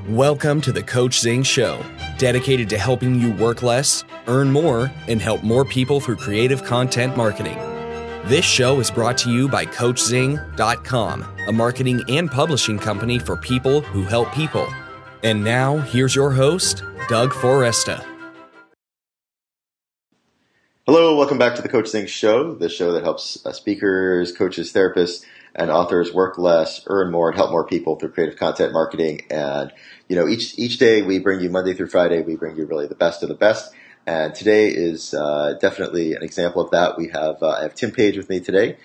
Welcome to the Coachzing Show, dedicated to helping you work less, earn more, and help more people through creative content marketing. This show is brought to you by Coachzing.com, a marketing and publishing company for people who help people. And now, here's your host, Doug Foresta. Hello, welcome back to the Coachzing Show, the show that helps speakers, coaches, therapists, and authors work less, earn more, and help more people through creative content marketing. And each day we bring you, Monday through Friday, we bring you really the best of the best. And today is definitely an example of that. I have Tim Paige with me today.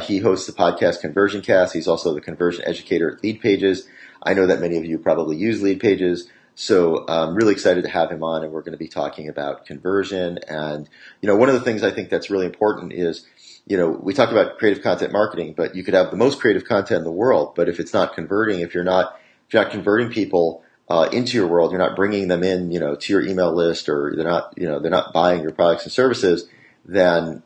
He hosts the podcast Conversion Cast. He's also the conversion educator at LeadPages. I know that many of you probably use LeadPages. So I'm really excited to have him on, and we're going to be talking about conversion. And, one of the things I think that's really important is, we talk about creative content marketing, but you could have the most creative content in the world, but if it's not converting, if you're not converting people into your world, you're not bringing them in, to your email list, or they're not buying your products and services, then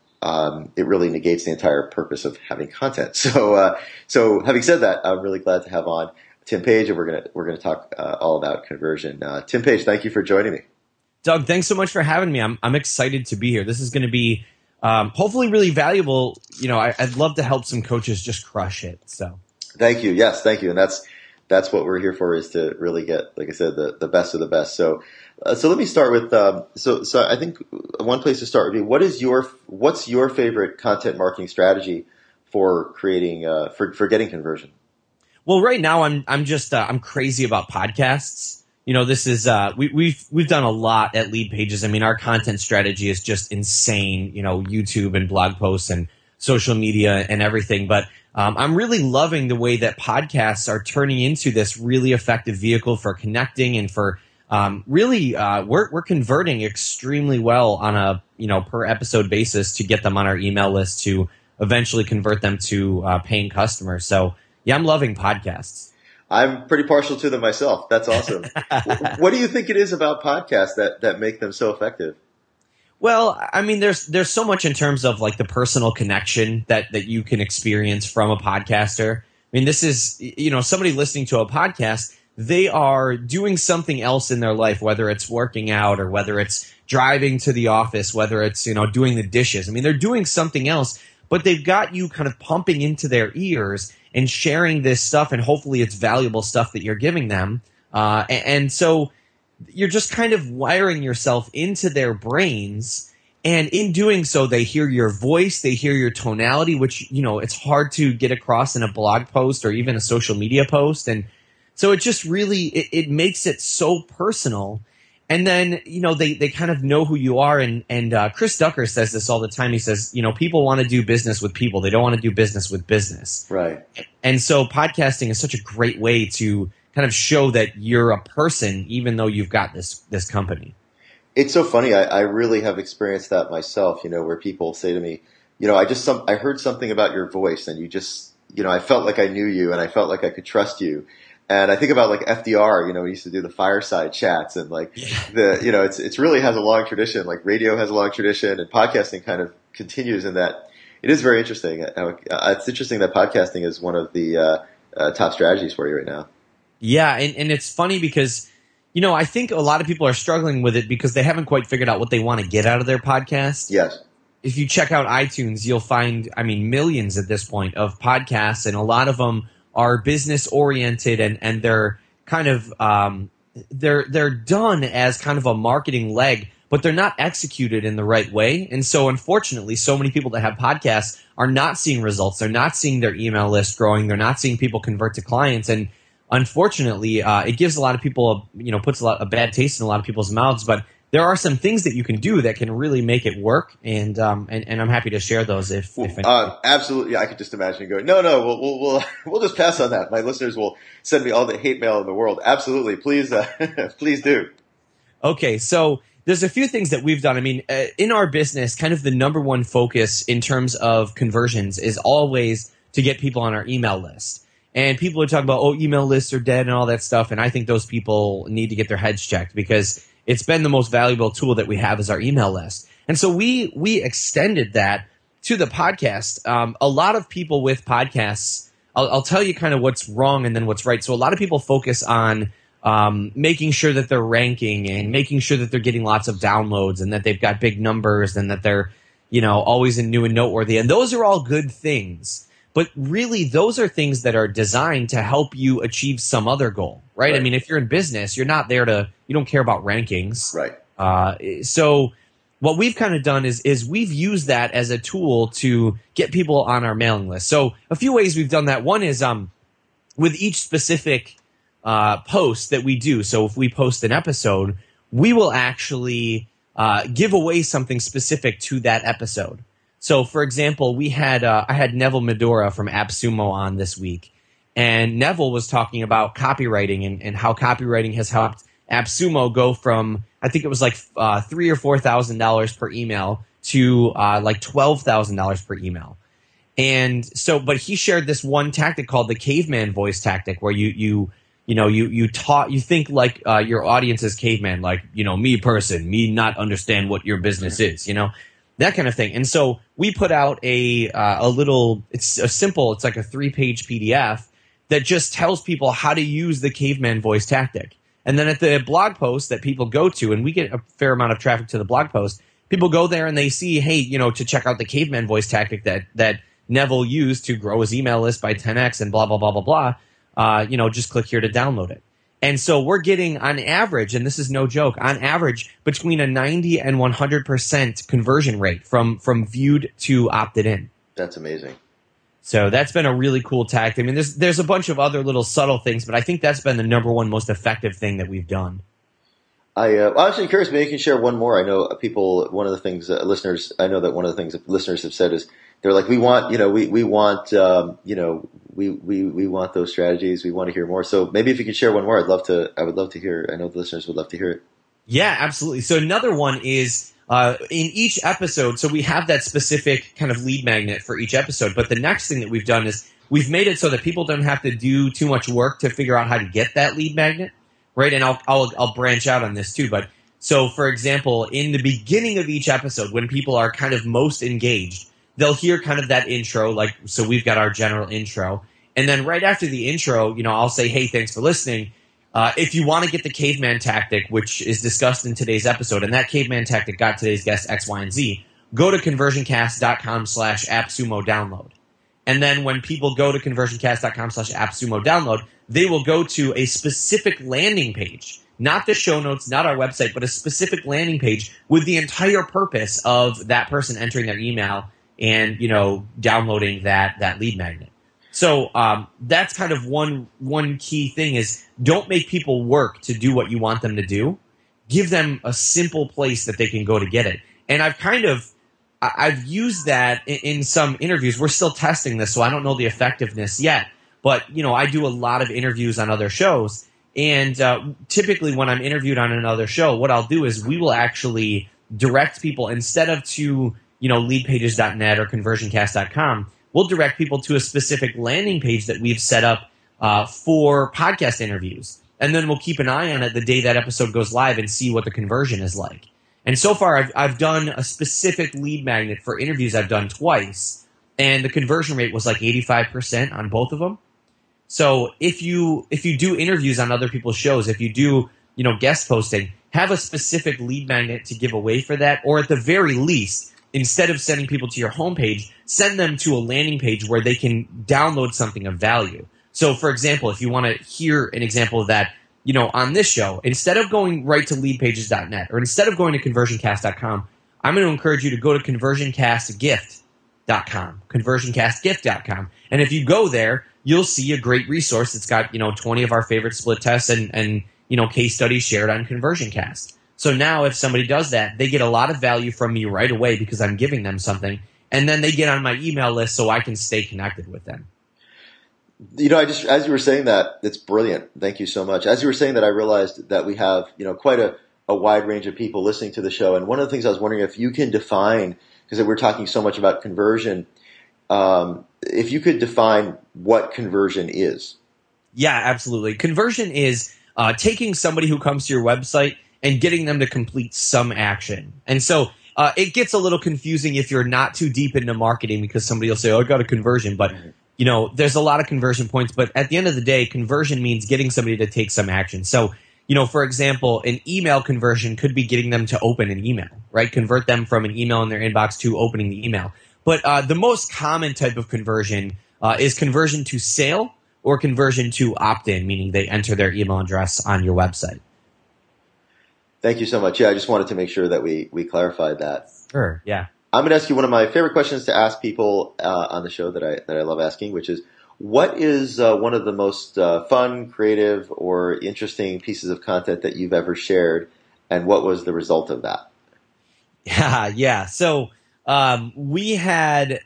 it really negates the entire purpose of having content. So having said that, I'm really glad to have on Tim Paige, and we're gonna talk all about conversion. Tim Paige, thank you for joining me. Doug, thanks so much for having me. I'm excited to be here. This is going to be hopefully really valuable. I'd love to help some coaches just crush it. So thank you. Yes, thank you. And that's what we're here for, is to really get, like I said, the best of the best. So let me start with so I think one place to start would be, what's your favorite content marketing strategy for creating for getting conversion? Well, right now I'm crazy about podcasts. This is we've done a lot at LeadPages. I mean, our content strategy is just insane. YouTube and blog posts and social media and everything. But I'm really loving the way that podcasts are turning into this really effective vehicle for connecting and for we're converting extremely well on a per episode basis to get them on our email list to eventually convert them to paying customers. So yeah, I'm loving podcasts. I'm pretty partial to them myself. That's awesome. What do you think it is about podcasts that make them so effective? Well, I mean, there's so much in terms of like the personal connection that you can experience from a podcaster. I mean, this is, somebody listening to a podcast, they are doing something else in their life, whether it's working out or whether it's driving to the office, whether it's, doing the dishes. I mean, they're doing something else, but they've got you kind of pumping into their ears and sharing this stuff, and hopefully it's valuable stuff that you're giving them. And so you're just kind of wiring yourself into their brains, and in doing so, they hear your voice, they hear your tonality, which, it's hard to get across in a blog post or even a social media post. And so it just really, it makes it so personal. And then, they kind of know who you are. And Chris Ducker says this all the time. He says, people want to do business with people. They don't want to do business with business. Right. And so podcasting is such a great way to kind of show that you're a person, even though you've got this company. It's so funny. I really have experienced that myself, where people say to me, I heard something about your voice, and you just, I felt like I knew you, and I felt like I could trust you. And I think about like FDR, we used to do the fireside chats, and it's really has a long tradition. Like radio has a long tradition, and podcasting kind of continues in that. It is very interesting. It's interesting that podcasting is one of the top strategies for you right now. Yeah, and it's funny because, I think a lot of people are struggling with it because they haven't quite figured out what they want to get out of their podcast. Yes. If you check out iTunes, you'll find, millions at this point of podcasts, and a lot of them are business oriented, and they're kind of they're done as kind of a marketing leg, but they're not executed in the right way. And so unfortunately, so many people that have podcasts are not seeing results. They're not seeing their email list growing. They're not seeing people convert to clients. And unfortunately, it gives a lot of people, puts a bad taste in a lot of people's mouths. But there are some things that you can do that can really make it work, and I'm happy to share those if absolutely. I could just imagine going, no, we'll just pass on that. My listeners will send me all the hate mail in the world. Absolutely, please, please do. Okay, so there's a few things that we've done. In our business, kind of the number one focus in terms of conversions is always to get people on our email list. And people are talking about, email lists are dead and all that stuff, and I think those people need to get their heads checked, because it's been the most valuable tool that we have is our email list. And so we extended that to the podcast. A lot of people with podcasts, I'll tell you kind of what's wrong and then what's right. So a lot of people focus on making sure that they're ranking and making sure that they're getting lots of downloads and that they've got big numbers and that they're, always in new and noteworthy. And those are all good things. But really, those are things that are designed to help you achieve some other goal, right? I mean, if you're in business, you're not there you don't care about rankings. Right. So what we've kind of done is we've used that as a tool to get people on our mailing list. So a few ways we've done that. One is with each specific post that we do. So if we post an episode, we will actually give away something specific to that episode. So, for example, I had Neville Medora from AppSumo on this week, and Neville was talking about copywriting and how copywriting has helped AppSumo go from, I think it was like $3,000 or $4,000 per email to like $12,000 per email. And so, but he shared this one tactic called the caveman voice tactic, where you think like your audience is caveman, like, me not understand what your business is, that kind of thing. And so we put out it's like a 3-page PDF that just tells people how to use the caveman voice tactic. And then at the blog post that people go to, and we get a fair amount of traffic to the blog post, people go there and they see, hey, to check out the caveman voice tactic that Neville used to grow his email list by 10x and blah, blah, blah, blah, blah. Just click here to download it. And so we're getting, on average, and this is no joke, on average between a 90 and 100% conversion rate from viewed to opted in. That's amazing. So that's been a really cool tactic. I mean, there's a bunch of other little subtle things, but I think that's been the number one most effective thing that we've done. I'm actually curious. Maybe you can share one more. I know one of the things listeners that listeners have said is they're like, we want those strategies. We want to hear more. So maybe if you could share one more, I would love to hear. I know the listeners would love to hear it. Yeah, absolutely. So another one is in each episode. So we have that specific kind of lead magnet for each episode. But the next thing that we've done is we've made it so that people don't have to do too much work to figure out how to get that lead magnet. Right, and I'll branch out on this too. But so, for example, in the beginning of each episode, when people are kind of most engaged, they'll hear kind of that intro. Like, so we've got our general intro, and then right after the intro, I'll say, "Hey, thanks for listening." If you want to get the caveman tactic, which is discussed in today's episode, and that caveman tactic got today's guest X, Y, and Z, go to conversioncast.com/AppSumo download. And then when people go to conversioncast.com/AppSumo download, they will go to a specific landing page, not the show notes, not our website, but a specific landing page with the entire purpose of that person entering their email and, downloading that lead magnet. So that's kind of one key thing is don't make people work to do what you want them to do. Give them a simple place that they can go to get it. And I've used that in some interviews. We're still testing this, so I don't know the effectiveness yet. But, I do a lot of interviews on other shows. And typically when I'm interviewed on another show, what I'll do is we will actually direct people instead of to, LeadPages.net or ConversionCast.com, we'll direct people to a specific landing page that we've set up for podcast interviews. And then we'll keep an eye on it the day that episode goes live and see what the conversion is like. And so far, I've done a specific lead magnet for interviews I've done twice, and the conversion rate was like 85% on both of them. So if you do interviews on other people's shows, if you do guest posting, have a specific lead magnet to give away for that, or at the very least, instead of sending people to your homepage, send them to a landing page where they can download something of value. So, for example, if you want to hear an example of that, on this show, instead of going right to leadpages.net or instead of going to conversioncast.com, I'm going to encourage you to go to conversioncastgift.com. And if you go there, you'll see a great resource. It's got, 20 of our favorite split tests and case studies shared on ConversionCast. So now if somebody does that, they get a lot of value from me right away because I'm giving them something. And then they get on my email list so I can stay connected with them. As you were saying that, it's brilliant. Thank you so much. As you were saying that, I realized that we have, quite a wide range of people listening to the show. And one of the things I was wondering if you can define, because we're talking so much about conversion, if you could define what conversion is. Yeah, absolutely. Conversion is taking somebody who comes to your website and getting them to complete some action. And so it gets a little confusing if you're not too deep into marketing because somebody will say, oh, I got a conversion. But there's a lot of conversion points, but at the end of the day, conversion means getting somebody to take some action. So, for example, an email conversion could be getting them to open an email, right? Convert them from an email in their inbox to opening the email. But the most common type of conversion is conversion to sale or conversion to opt-in, meaning they enter their email address on your website. Thank you so much. Yeah, I just wanted to make sure that we clarified that. Sure, yeah. I'm going to ask you one of my favorite questions to ask people on the show that I love asking, which is, what is one of the most fun, creative, or interesting pieces of content that you've ever shared, and what was the result of that? Yeah. So we had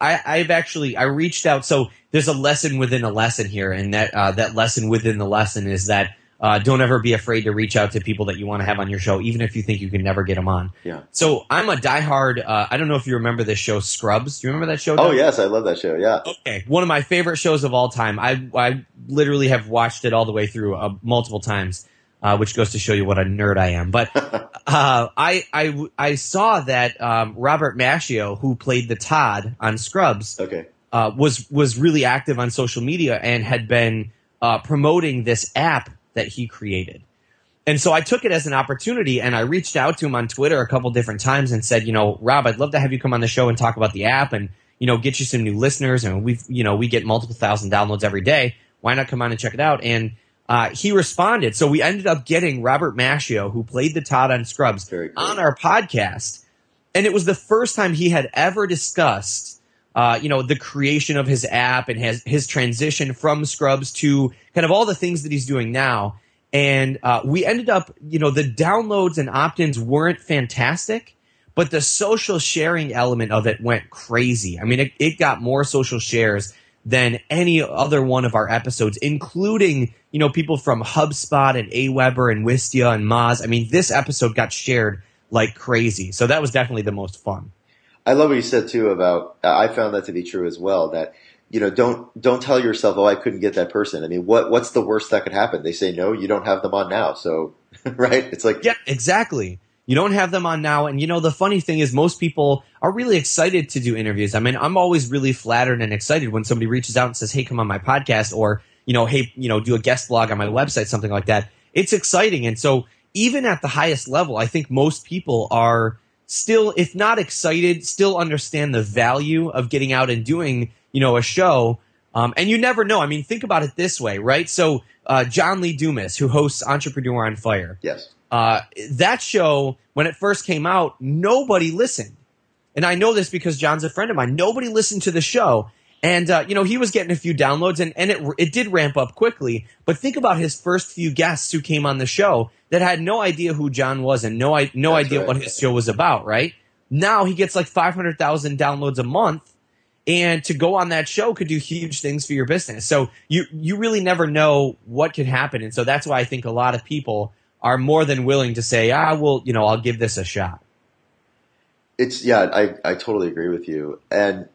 I reached out. So there's a lesson within a lesson here, and that lesson within the lesson is that don't ever be afraid to reach out to people that you want to have on your show, even if you think you can never get them on. Yeah. So I'm a diehard. I don't know if you remember this show, Scrubs. Do you remember that show? Oh, yes. I love that show. Yeah. Okay. One of my favorite shows of all time. I literally have watched it all the way through multiple times, which goes to show you what a nerd I am. But I saw that Robert Maschio, who played the Todd on Scrubs, okay, was really active on social media and had been promoting this app that he created. And so I took it as an opportunity, and I reached out to him on Twitter a couple different times and said, Rob, I'd love to have you come on the show and talk about the app and, get you some new listeners. And we get multiple thousand downloads every day. Why not come on and check it out? And he responded. So we ended up getting Robert Maschio, who played the Todd on Scrubs, on our podcast. And it was the first time he had ever discussed the creation of his app and his transition from Scrubs to kind of all the things that he's doing now. And we ended up, the downloads and opt-ins weren't fantastic, but the social sharing element of it went crazy. I mean, it got more social shares than any other one of our episodes, including, people from HubSpot and Aweber and Wistia and Moz. I mean, this episode got shared like crazy. So that was definitely the most fun. I love what you said too about, I found that to be true as well, that, don't tell yourself, oh, I couldn't get that person. I mean, what's the worst that could happen? They say, no, you don't have them on now. So, right? It's like, yeah, exactly. You don't have them on now. And, the funny thing is most people are really excited to do interviews. I mean, I'm always really flattered and excited when somebody reaches out and says, hey, come on my podcast, or, hey, do a guest blog on my website, something like that. It's exciting. And so even at the highest level, I think most people are still, if not excited, still understand the value of getting out and doing, a show. And you never know. I mean, think about it this way, right? So John Lee Dumas, who hosts Entrepreneur on Fire. Yes. That show, when it first came out, nobody listened. And I know this because John's a friend of mine. Nobody listened to the show. And, he was getting a few downloads, and it did ramp up quickly. But think about his first few guests who came on the show that had no idea who John was and no idea what his show was about, right? Now he gets like 500,000 downloads a month. And to go on that show could do huge things for your business. So you really never know what could happen. And so that's why I think a lot of people are more than willing to say, well, I'll give this a shot. I totally agree with you. And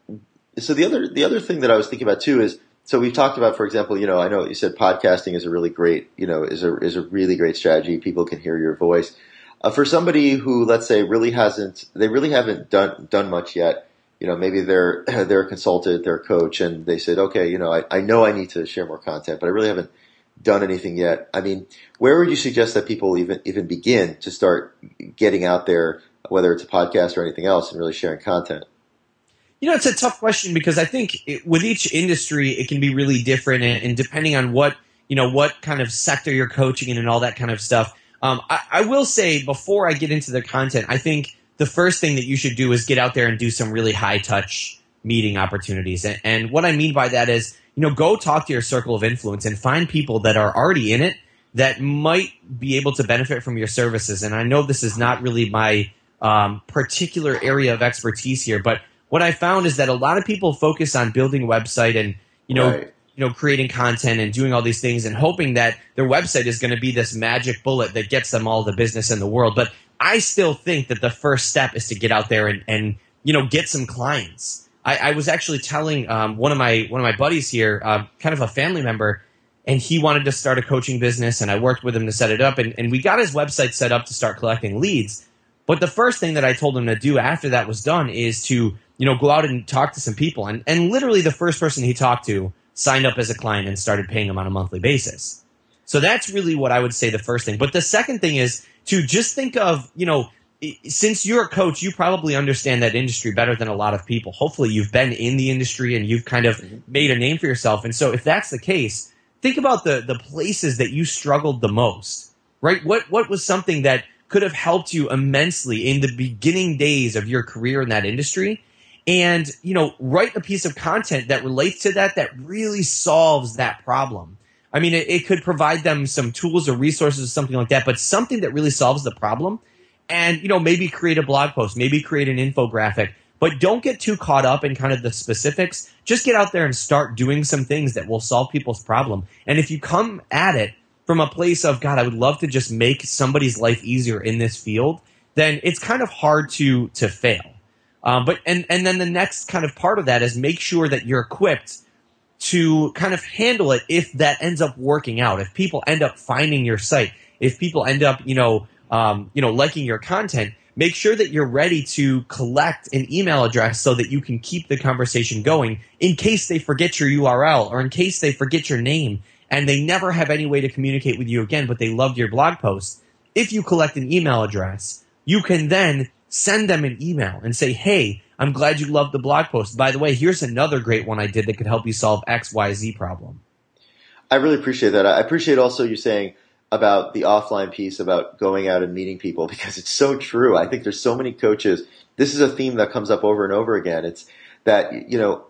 so the other thing that I was thinking about too is, so we've talked about, for example, I know you said podcasting is a really great, is a really great strategy. People can hear your voice. For somebody who, let's say, really haven't done much yet, maybe they're a consultant, they're a coach, and they said, okay, I know I need to share more content, but I really haven't done anything yet. I mean, where would you suggest that people even begin to start getting out there, whether it's a podcast or anything else, and really sharing content? It's a tough question because I think with each industry, it can be really different, and depending on what kind of sector you're coaching in and all that kind of stuff. I will say, before I get into the content, I think the first thing that you should do is get out there and do some really high touch meeting opportunities. And what I mean by that is, go talk to your circle of influence and find people that are already in it that might be able to benefit from your services. And I know this is not really my particular area of expertise here, but what I found is that a lot of people focus on building a website and, creating content and doing all these things and hoping that their website is going to be this magic bullet that gets them all the business in the world. But I still think that the first step is to get out there and get some clients. I was actually telling one of my buddies here, kind of a family member, and he wanted to start a coaching business, and I worked with him to set it up, and we got his website set up to start collecting leads. But the first thing that I told him to do after that was done is to go out and talk to some people. And literally the first person he talked to signed up as a client and started paying him on a monthly basis. So that's really what I would say the first thing. But the second thing is to just think of, since you're a coach, you probably understand that industry better than a lot of people. Hopefully you've been in the industry and you've kind of made a name for yourself. And so if that's the case, think about the places that you struggled the most, right? What was something that could have helped you immensely in the beginning days of your career in that industry? And, write a piece of content that relates to that really solves that problem. I mean, it could provide them some tools or resources or something like that, but something that really solves the problem. And, maybe create a blog post, maybe create an infographic, but don't get too caught up in kind of the specifics. Just get out there and start doing some things that will solve people's problem. And if you come at it from a place of, God, I would love to just make somebody's life easier in this field, then it's kind of hard to fail. But then the next kind of part of that is make sure that you're equipped to kind of handle it if that ends up working out. If people end up finding your site, if people end up, liking your content, make sure that you're ready to collect an email address so that you can keep the conversation going in case they forget your URL or in case they forget your name and they never have any way to communicate with you again, but they loved your blog post. If you collect an email address, you can then send them an email and say, hey, I'm glad you loved the blog post. By the way, here's another great one I did that could help you solve X, Y, Z problem. I really appreciate that. I appreciate also you saying about the offline piece about going out and meeting people because it's so true. I think there's so many coaches. This is a theme that comes up over and over again. It's that,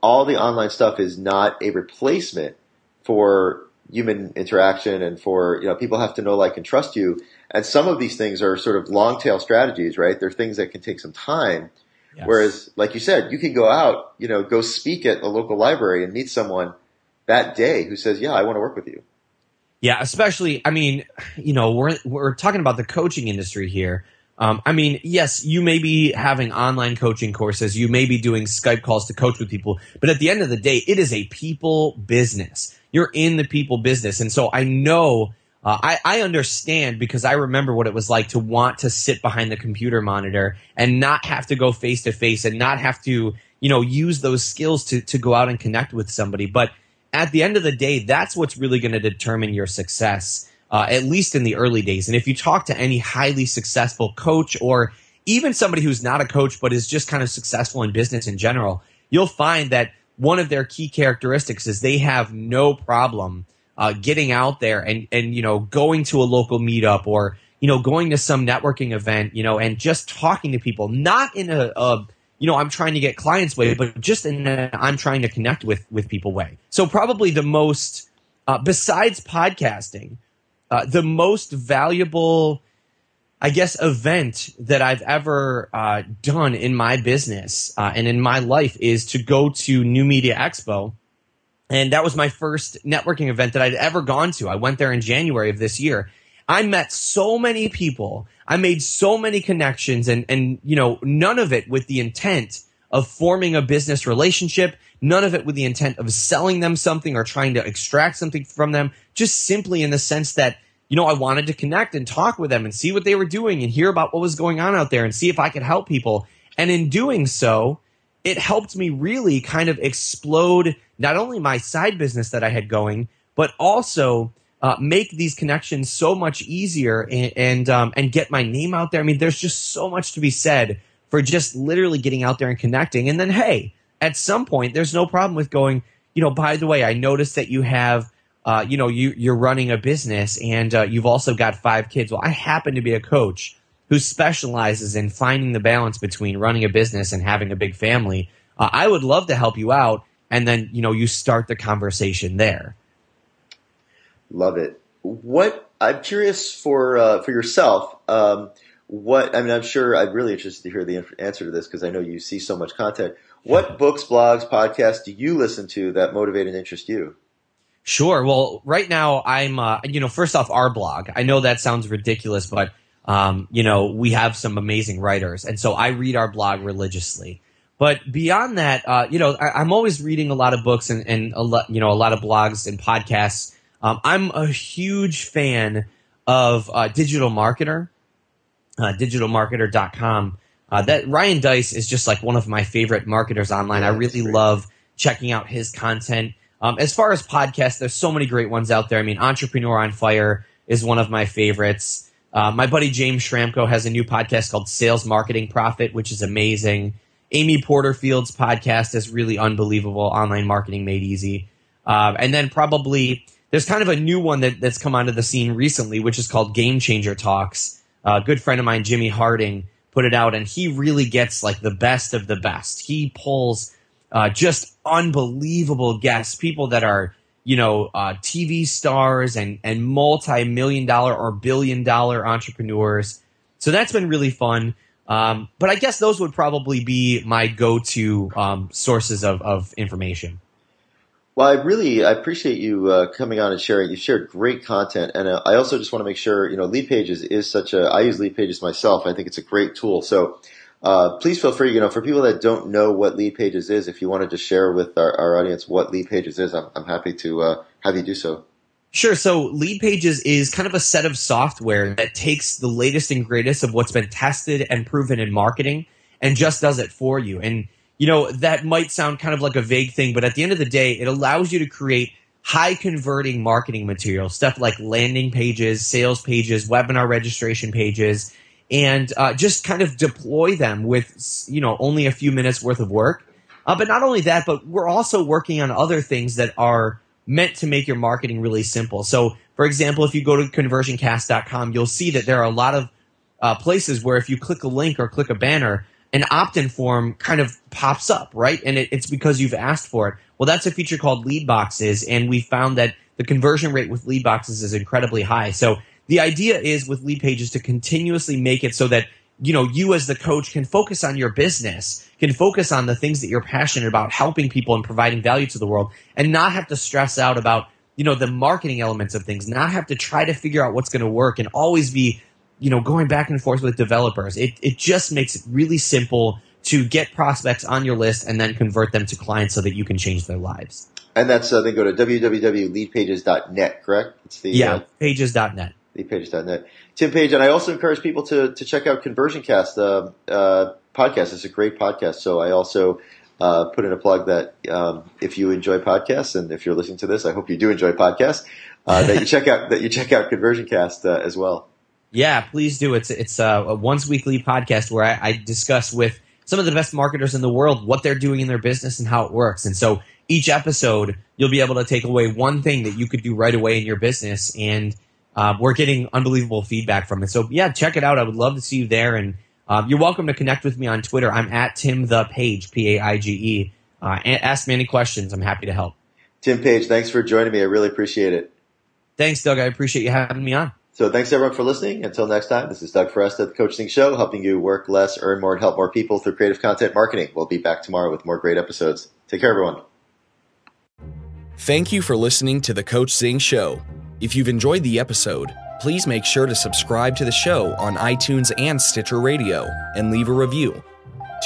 all the online stuff is not a replacement for human interaction and for, people have to know, like, and trust you. And some of these things are sort of long tail strategies, right? They're things that can take some time. Yes. Whereas, like you said, you can go out, go speak at a local library and meet someone that day who says, yeah, I want to work with you. Yeah, especially, we're talking about the coaching industry here. Yes, you may be having online coaching courses. You may be doing Skype calls to coach with people. But at the end of the day, it is a people business. You're in the people business. And so I know, I understand because I remember what it was like to want to sit behind the computer monitor and not have to go face to face and not have to, use those skills to go out and connect with somebody. But at the end of the day, that's what's really going to determine your success, at least in the early days. And if you talk to any highly successful coach or even somebody who's not a coach but is just kind of successful in business in general, you'll find that one of their key characteristics is they have no problem getting out there and going to a local meetup or, going to some networking event, and just talking to people, not in a I'm trying to get clients way, but just in a I'm trying to connect with people way. So probably the most, besides podcasting, the most valuable, I guess, event that I've ever done in my business and in my life is to go to New Media Expo. And that was my first networking event that I'd ever gone to. I went there in January of this year. I met so many people. I made so many connections and none of it with the intent of forming a business relationship, none of it with the intent of selling them something or trying to extract something from them, just simply in the sense that, I wanted to connect and talk with them and see what they were doing and hear about what was going on out there and see if I could help people. And in doing so, it helped me really kind of explode not only my side business that I had going, but also make these connections so much easier and get my name out there. I mean, there's just so much to be said for just literally getting out there and connecting. And then, hey, at some point, there's no problem with going, by the way, I noticed that you have, you're running a business and you've also got 5 kids. Well, I happen to be a coach who specializes in finding the balance between running a business and having a big family. I would love to help you out. And then, you start the conversation there. Love it. I'm curious for yourself. I'm sure I'm really interested to hear the answer to this because I know you see so much content. What books, blogs, podcasts do you listen to that motivate and interest you? Sure. Well, right now I'm, first off, our blog. I know that sounds ridiculous, but, we have some amazing writers. And so I read our blog religiously. But beyond that, I'm always reading a lot of books and a lot of blogs and podcasts. I'm a huge fan of Digital Marketer, digitalmarketer.com. That Ryan Dice is just like one of my favorite marketers online. I really love checking out his content. As far as podcasts, there's so many great ones out there. I mean, Entrepreneur on Fire is one of my favorites. My buddy James Schramko has a new podcast called Sales Marketing Profit, which is amazing. Amy Porterfield's podcast is really unbelievable, Online Marketing Made Easy. And then probably there's kind of a new one that's come onto the scene recently, which is called Game Changer Talks. A good friend of mine, Jimmy Harding, put it out, and he really gets like the best of the best. He pulls just unbelievable guests, people that are, TV stars and multi-million-dollar or billion-dollar entrepreneurs. So that's been really fun. But I guess those would probably be my go-to sources of information. Well, I appreciate you coming on and sharing. You shared great content, and I also just want to make sure, LeadPages is I use LeadPages myself. I think it's a great tool. So please feel free, for people that don't know what LeadPages is, if you wanted to share with our audience what LeadPages is, I'm happy to have you do so. Sure. So LeadPages is kind of a set of software that takes the latest and greatest of what's been tested and proven in marketing and just does it for you. And that might sound kind of like a vague thing, but at the end of the day, it allows you to create high converting marketing material, stuff like landing pages, sales pages, webinar registration pages, and just kind of deploy them with, only a few minutes worth of work. But not only that, but we're also working on other things that are meant to make your marketing really simple. So, for example, if you go to conversioncast.com, you'll see that there are a lot of places where if you click a link or click a banner, an opt-in form kind of pops up, right? And it's because you've asked for it. Well, that's a feature called Lead Boxes, and we found that the conversion rate with Lead Boxes is incredibly high. So the idea is with LeadPages to continuously make it so that you as the coach can focus on your business, can focus on the things that you're passionate about, helping people and providing value to the world, and not have to stress out about the marketing elements of things, not have to try to figure out what's going to work, and always be going back and forth with developers. It just makes it really simple to get prospects on your list and then convert them to clients so that you can change their lives. And that's they go to www.leadpages.net, correct? It's pages.net. LeadPages.net. Tim Paige, and I also encourage people to check out ConversionCast podcast. It's a great podcast. So I also put in a plug that if you enjoy podcasts, and if you're listening to this, I hope you do enjoy podcasts, that you check out ConversionCast as well. Yeah, please do. It's a once weekly podcast where I discuss with some of the best marketers in the world what they're doing in their business and how it works. And so each episode, you'll be able to take away one thing that you could do right away in your business. And we're getting unbelievable feedback from it. So yeah, check it out. I would love to see you there. And you're welcome to connect with me on Twitter. I'm at Tim the Paige, Paige. Ask me any questions. I'm happy to help. Tim Paige, thanks for joining me. I really appreciate it. Thanks, Doug. I appreciate you having me on. So thanks everyone for listening. Until next time, this is Doug Foresta at the Coachzing Show, helping you work less, earn more, and help more people through creative content marketing. We'll be back tomorrow with more great episodes. Take care, everyone. Thank you for listening to the Coachzing Show. If you've enjoyed the episode, please make sure to subscribe to the show on iTunes and Stitcher Radio and leave a review.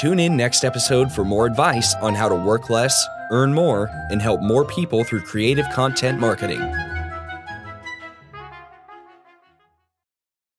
Tune in next episode for more advice on how to work less, earn more, and help more people through creative content marketing.